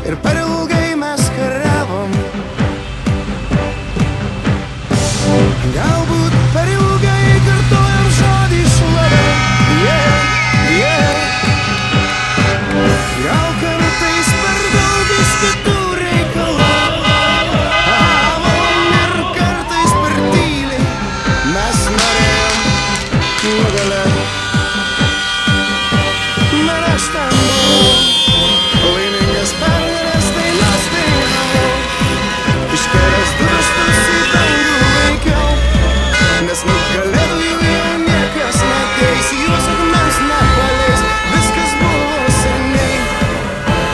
ir per ilgai mes kariavom. Galbūt per ilgai kartojam žodį šlovė. Gal kartais per daug iš kitų reikalavom ir kartais per tyliai mes norėjom nugalėt. Bet aš ten buvau, laimingas pergalės dainas dainavau, iškėlęs pirštus į dangų laikiau, nes nugalėtojų jau niekas neteis, juos akmens nepaleis, viskas buvo seniai.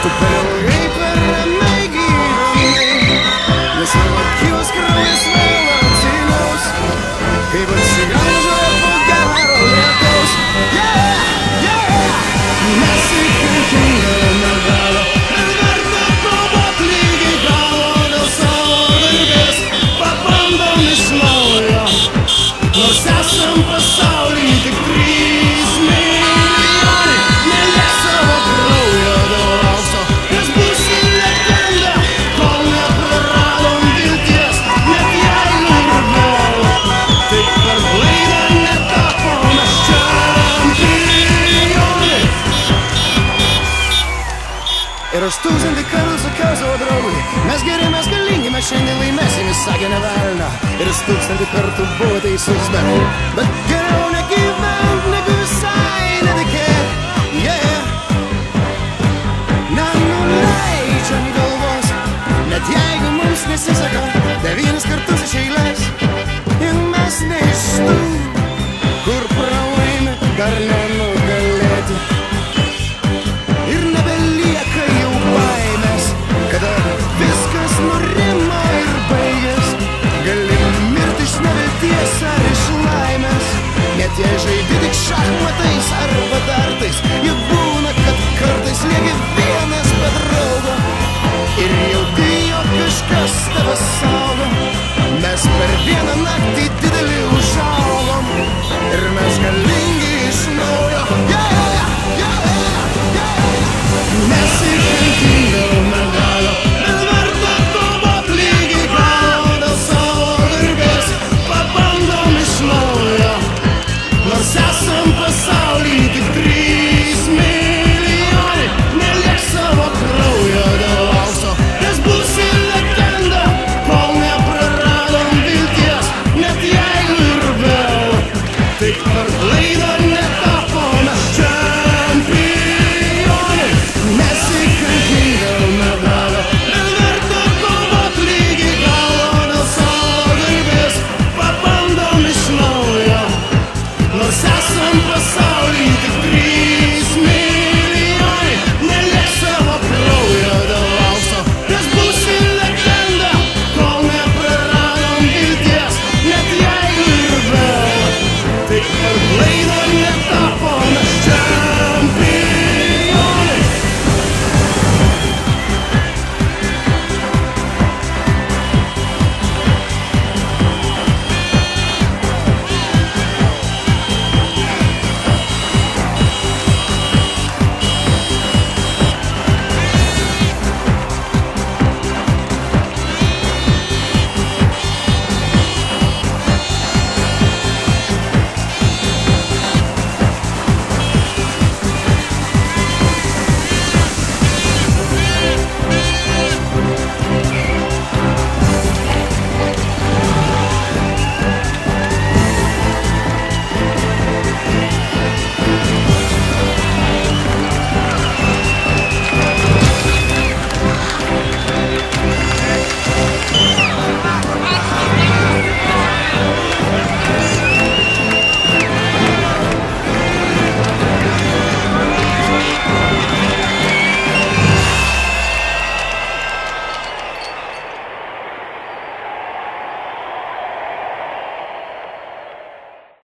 Tu per ilgai, per ramiai gyvenai, nes savo akijos kraujas vėl atsinaus, kaip atsigraužoja po gero lietaus. Mes įkankiname galo, bet verta kovot lygiai galo dėl savo garbės. Pabandom iš naujo, nors esam pasauly tik 3 milijonai. Neliek savo kraujo dėl aukso, nes būsim legenda, kol nepraradom vilties, net jeigu ir vėl. Tik per klaidą netapome čempionai. Ir aš 1000 kartų sakiau savo draugui, mes geri, mes galingi, mes šiandien laimėsim, jis sakė ne velnio. Ir jis 1000 kartų buvo teisus, bet geriau negyvent, negu visai netikėt. Nenuleidžiam galvos, net jeigu mums nesiseka 9 kartus iš eilės. Juk mes ne iš tų, kur pralaimi dar nenugalėti. Ir nebelieka jau baimės, kada viskas nurimo ir baigės. Gali mirti iš nevilties ar iš laimės, net jei žaidi tik šachmatais arba dartais. Juk būna, kad kartais lieki vienas be draugo ir jauti, jog kažkas